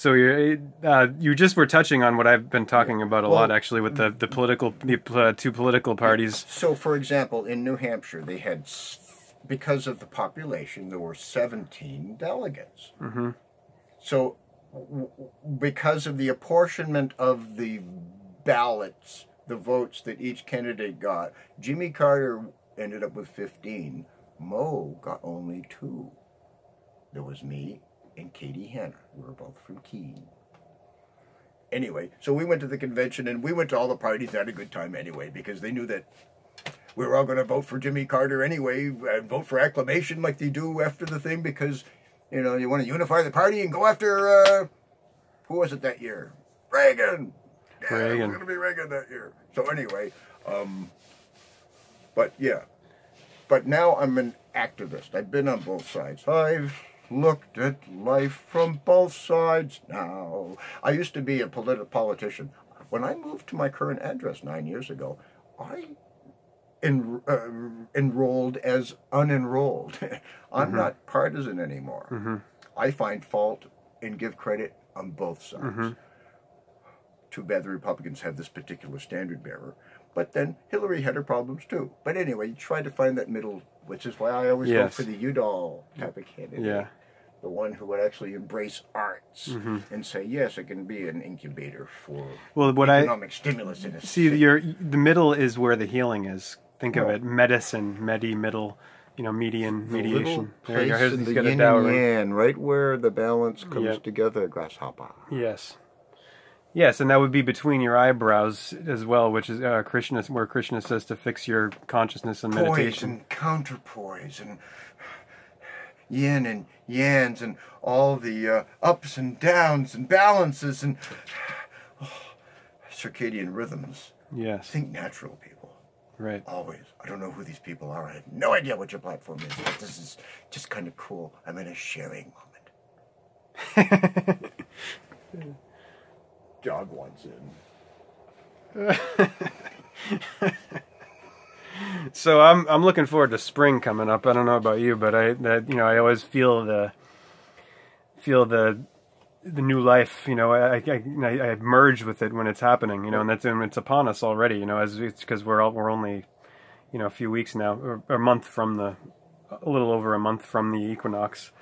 So you just were touching on what I've been talking about a lot, actually, with the two political parties. So, for example, in New Hampshire, they had, because of the population, there were 17 delegates. Mm-hmm. So, because of the apportionment of the ballots, the votes that each candidate got, Jimmy Carter ended up with 15. Mo got only 2. There was me and Katie Hanna. We were both from Keene. Anyway, so we went to the convention, and we went to all the parties and had a good time anyway, because they knew that we were all going to vote for Jimmy Carter anyway, and vote for acclamation like they do after the thing, because, you know, you want to unify the party and go after, who was it that year? Reagan! Yeah, Reagan. It was going to be Reagan that year. So anyway, but yeah. But now I'm an activist. I've been on both sides. I've looked at life from both sides now. I used to be a politician. When I moved to my current address 9 years ago, I enrolled as unenrolled. I'm not partisan anymore. Mm-hmm. I find fault and give credit on both sides. Mm-hmm. Too bad the Republicans have this particular standard bearer. But then Hillary had her problems too. But anyway, you try to find that middle, which is why I always go for the Udall type of candidate. Yeah. The one who would actually embrace arts and say, yes, it can be an incubator for economic stimulus in a see. The middle is where the healing is. Think of it, medicine, middle, median, mediation. There you go. Here's the yin and yang, right where the balance comes together, grasshopper. Yes. Yes, and that would be between your eyebrows as well, which is Krishna, where Krishna says to fix your consciousness and meditation. Poise and counterpoise and yin and yangs and all the ups and downs and balances and circadian rhythms. Yes. Think natural, people. Right. Always. I don't know who these people are. I have no idea what your platform is, but this is just kind of cool. I'm in a sharing moment. Dog wants in. So I'm looking forward to spring coming up. I don't know about you, but I always feel the new life. I merge with it when it's happening. And it's upon us already. As it's because we're only a few weeks now, or a month from a little over a month from the equinox,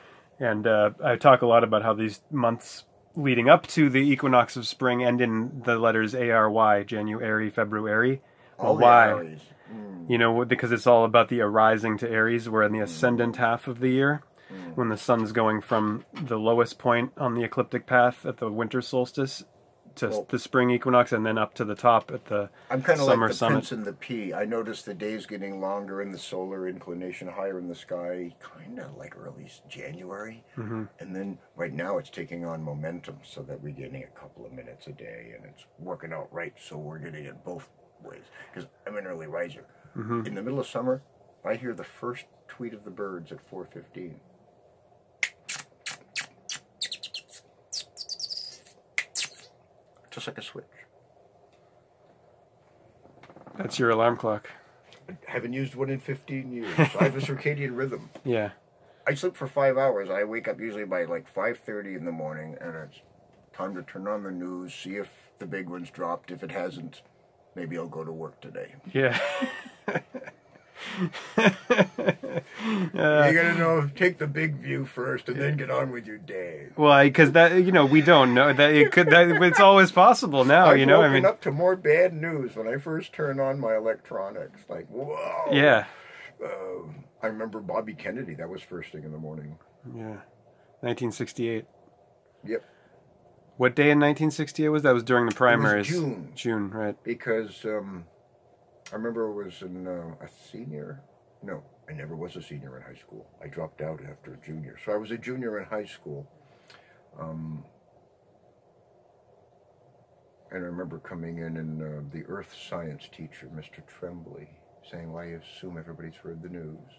and I talk a lot about how these months leading up to the equinox of spring end in the letters ARY, January, February. Well, why? Because it's all about the arising to Aries. We're in the ascendant half of the year, when the sun's going from the lowest point on the ecliptic path at the winter solstice to the spring equinox, and then up to the top at the I'm kind of summer like the summit. Prince and the Pea. I noticed the days getting longer and the solar inclination higher in the sky, kind of like early January. Mm-hmm. And then right now it's taking on momentum so that we're getting a couple of minutes a day, and it's working out right, so we're getting it both ways. Because I'm an early riser. Mm-hmm. In the middle of summer, I hear the first tweet of the birds at 4:15. Just like a switch. That's your alarm clock. I haven't used one in 15 years. So I have a circadian rhythm. Yeah. I sleep for 5 hours. I wake up usually by like 5:30 in the morning, and it's time to turn on the news, see if the big one's dropped. If it hasn't, maybe I'll go to work today. Yeah. You gotta take the big view first, and then get on with your day. Well, because we don't know that it could. It's always possible now. I've woken up to more bad news when I first turn on my electronics. Like, whoa. Yeah. I remember Bobby Kennedy. That was first thing in the morning. Yeah. 1968. Yep. What day in 1968 was that? Was during the primaries. It was June. June, right? Because I remember it was in a senior. No, I never was a senior in high school. I dropped out after a junior. So I was a junior in high school. And I remember coming in and the earth science teacher, Mr. Tremblay, saying, well, I assume everybody's heard the news.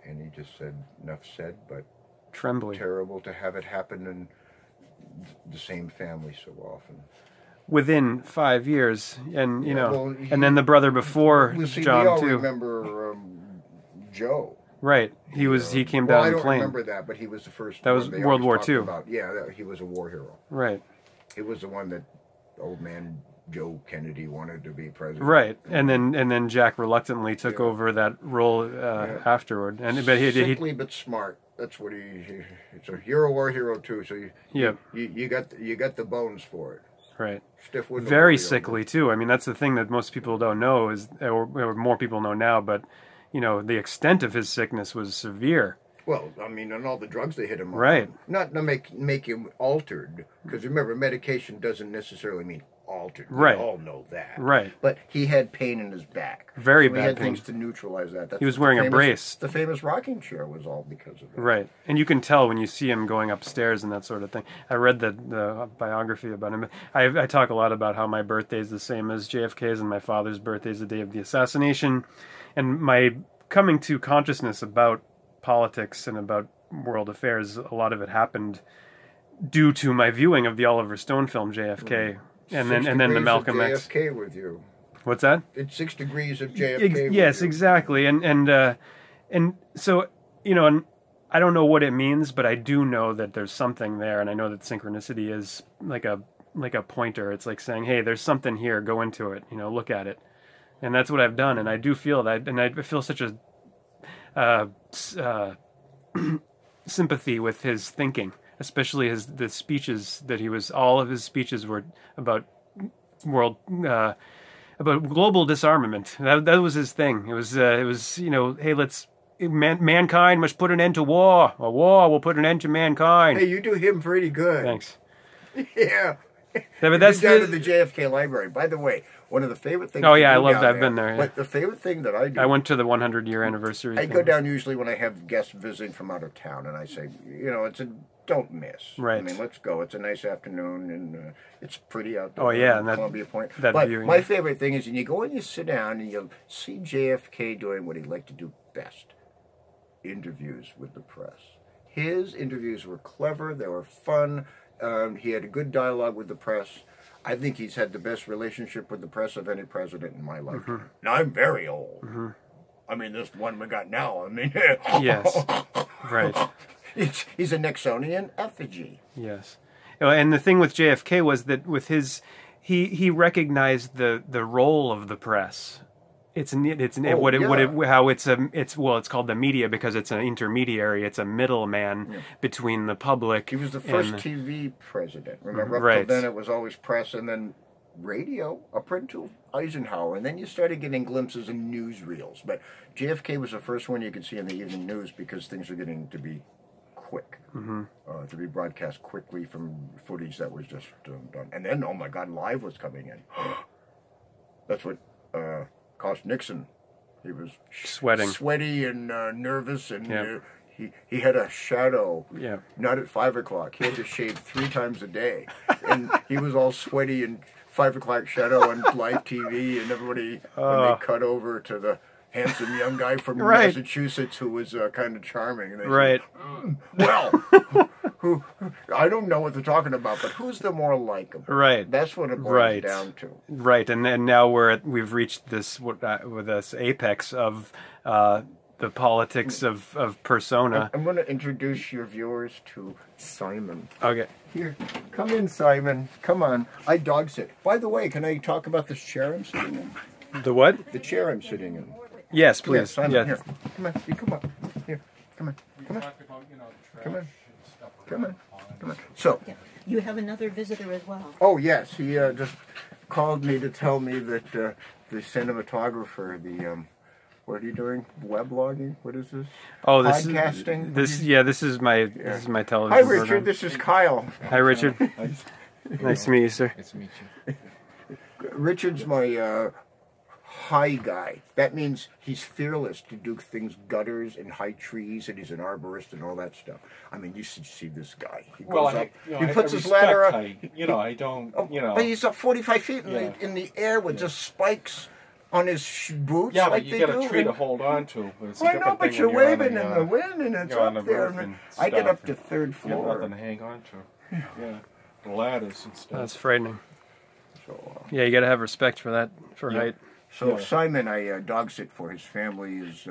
And he just said, enough said, but Tremblay. Terrible to have it happen in the same family so often. Within 5 years, and and then the brother before John we all too. Remember Joe? Right. He came Well, down I in a don't plane. remember that, but he was the first. That was one they World always War talked II. about. Yeah, he was a war hero. Right. He was the one that old man Joe Kennedy wanted to be president. Right. And then Jack reluctantly took over that role afterward. But Sickly but smart. That's what it's a hero or hero too. So you got the bones for it. Right. Stiff window. Very sickly too. I mean, that's the thing that most people don't know or more people know now. But the extent of his sickness was severe. Well, I mean, and all the drugs they hit him on. Right. Not to make him altered, because remember, medication doesn't necessarily mean altered. Right. We all know that. Right. But he had pain in his back. Very so bad he had pain. things to neutralize that. He was wearing a brace. The famous rocking chair was all because of it. Right. And you can tell when you see him going upstairs and that sort of thing. I read the biography about him. I talk a lot about how my birthday is the same as JFK's and my father's birthday is the day of the assassination. And my coming to consciousness about politics and about world affairs, a lot of it happened due to my viewing of the Oliver Stone film JFK, and then the Malcolm X. JFK with you. What's that? It's 6 degrees of JFK. Yes, with you. exactly, and so and I don't know what it means, but I do know that there's something there, and I know that synchronicity is like a pointer. It's like saying, hey, there's something here. Go into it. Look at it, and that's what I've done, and I do feel that, and I feel such a sympathy with his thinking, especially the speeches that all of his speeches were about about global disarmament. That was his thing. It was hey, mankind must put an end to war. A war will put an end to mankind. Hey, you do him pretty good. Thanks. Yeah. But that's down to the JFK library. By the way, one of the favorite things. Oh yeah, I love that. I've been there. Yeah. But the favorite thing that I do. I went to the 100-year anniversary. I go down usually when I have guests visiting from out of town, and I say, don't miss. Right. I mean, let's go. It's a nice afternoon, and it's pretty out there. Oh yeah, and Columbia Point. That but viewing. My favorite thing is when you go and you sit down and you'll see JFK doing what he liked to do best: interviews with the press. His interviews were clever. They were fun. He had a good dialogue with the press. I think he's had the best relationship with the press of any president in my lifetime. Mm-hmm. Now, I'm very old. Mm-hmm. I mean, this one we got now, Yes, right. He's a Nixonian effigy. Yes. And the thing with JFK was that with he recognized the role of the press. It's called the media because it's an intermediary. It's a middleman between the public. He was the first TV president. Remember, right. Up till then it was always press and then radio up until Eisenhower, and then you started getting glimpses in newsreels. But JFK was the first one you could see in the evening news because things were getting to be quick, to be broadcast quickly from footage that was just done. And then, oh my God, live was coming in. That's what cost Nixon. He was sweaty and nervous, and he had a shadow. Yeah. Not at 5 o'clock. He had to shave 3 times a day, and he was all sweaty and 5 o'clock shadow on live TV, and everybody when they cut over to the handsome young guy from Massachusetts who was kind of charming. And they said, well, who I don't know what they're talking about, but who's the more likable? Right. That's what it boils down to. Right, and then now we've reached this with this apex of the politics of persona. I'm going to introduce your viewers to Simon. Okay. Here, come in, Simon. Come on. I dog sit. By the way, can I talk about this chair I'm sitting in? The what? The chair I'm sitting in. Yes, please. Yes, Simon, here. Come on. You come up. Here. Come on. Come on. Come on. Come on. Come on. So. You have another visitor as well. Oh, yes. He just called me to tell me that the cinematographer, what are you doing? Weblogging? What is this? Oh, podcasting. This is my television. Hi, Richard. Program. This is Kyle. Hi, Richard. Nice to meet you, sir. Nice to meet you. Richard's my high guy. That means he's fearless to do things gutters and high trees, and he's an arborist and all that stuff. I mean, you should see this guy. He goes up. He puts his ladder up. I don't. But he's up 45 feet in the air with just spikes on his boots. Yeah, like but you got a tree to hold on to. I know, but you're waving in the wind, and it's up there. I get up to third floor. You have nothing to hang on to. Yeah, the ladders and stuff. That's frightening. So, yeah, you got to have respect for that, for height. So Yeah. Simon, I dog sit for his family, is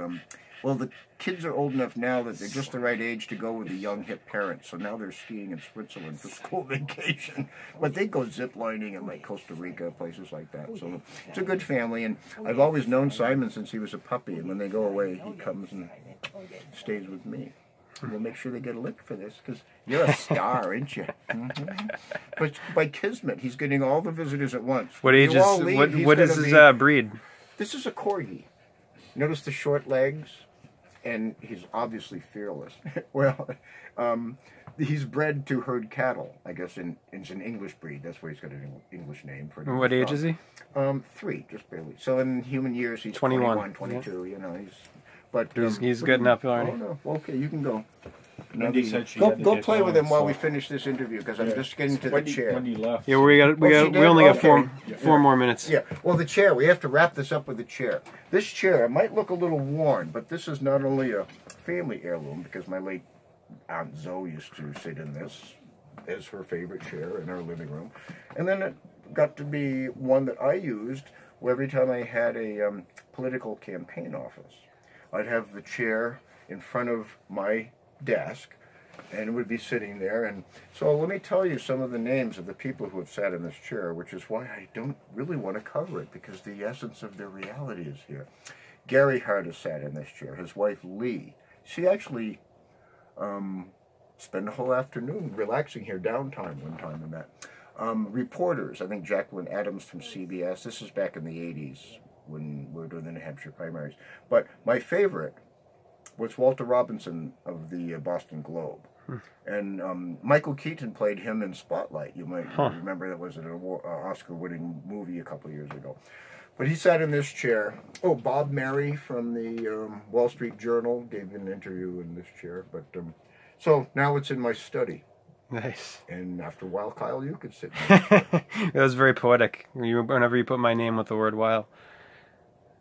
well, the kids are old enough now that they're just the right age to go with the young hip parents. So now they're skiing in Switzerland for school vacation, but they go zip lining in like Costa Rica, places like that. So it's a good family, and I've always known Simon since he was a puppy. And when they go away, he comes and stays with me. And we'll make sure they get a lick for this, because you're a star, aren't you? But by kismet, he's getting all the visitors at once. What age You is all leave, he's what is gonna his be- breed? This is a corgi. Notice the short legs, and he's obviously fearless. Well, he's bred to herd cattle, I guess. It's an English breed. That's why he's got an English name for it. What age is he? 3, just barely. So in human years, he's 21, 22. You know, but He's good enough already. Oh no, okay, you can go. Wendy said she Go, had to go get play with going, him while so- we finish this interview, because I'm Yeah. just getting to the Wendy, chair. Wendy left. Yeah, we Oh, she did? only got Okay. four more minutes. Yeah, well, the chair, we have to wrap this up with the chair. This chair, it might look a little worn, but this is not only a family heirloom, because my late Aunt Zoe used to sit in this as her favorite chair in her living room. And then it got to be one that I used every time I had a political campaign office. I'd have the chair in front of my desk, and it would be sitting there. And so let me tell you some of the names of the people who have sat in this chair, which is why I don't really want to cover it, because the essence of their reality is here. Gary Hart has sat in this chair. His wife, Lee. She actually spent the whole afternoon relaxing here, downtime one time in that. Reporters, I think Jacqueline Adams from CBS. This is back in the 80s when we were doing the New Hampshire primaries. But my favorite was Walter Robinson of the Boston Globe. And Michael Keaton played him in Spotlight. You might remember that was an Oscar-winning movie a couple of years ago. But he sat in this chair. Oh, Bob Mary from the Wall Street Journal gave an interview in this chair. But so now it's in my study. Nice. And after a while, Kyle, you could sit in this chair. That was very poetic. Whenever you put my name with the word "while,"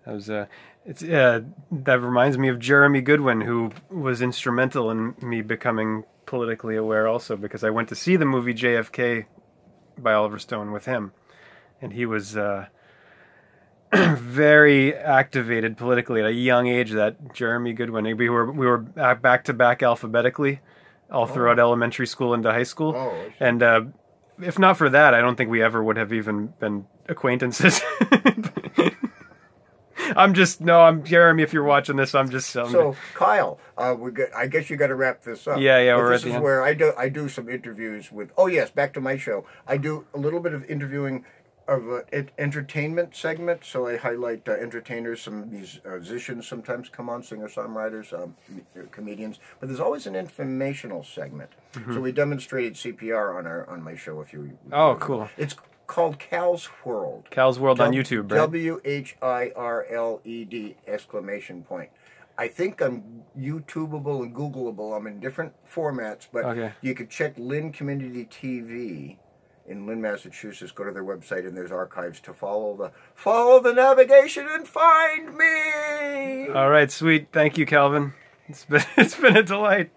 that was that reminds me of Jeremy Goodwin, who was instrumental in me becoming politically aware, also because I went to see the movie JFK by Oliver Stone with him, and he was very activated politically at a young age. That Jeremy Goodwin, we were back to back alphabetically all throughout elementary school into high school. Oh, I see. And if not for that, I don't think we ever would have even been acquaintances. I'm Jeremy. If you're watching this, I'm just. So, Kyle, I guess you got to wrap this up. Yeah, But we're this at the is end. where I do some interviews with. Oh yes, back to my show. I do a little bit of interviewing of an entertainment segment. So I highlight entertainers. Some musicians sometimes come on, singer-songwriters, comedians. But there's always an informational segment. So we demonstrated CPR on my show a few. Oh, cool. It's called Cal's Whirled. Cal's World on YouTube, right? WHIRLED exclamation point. I think I'm YouTubeable and Googleable. I'm in different formats, but Okay. you could check Lynn Community TV in Lynn, Massachusetts. Go to their website and there's archives to follow the navigation and find me. All right, sweet. Thank you, Calvin. It's been a delight.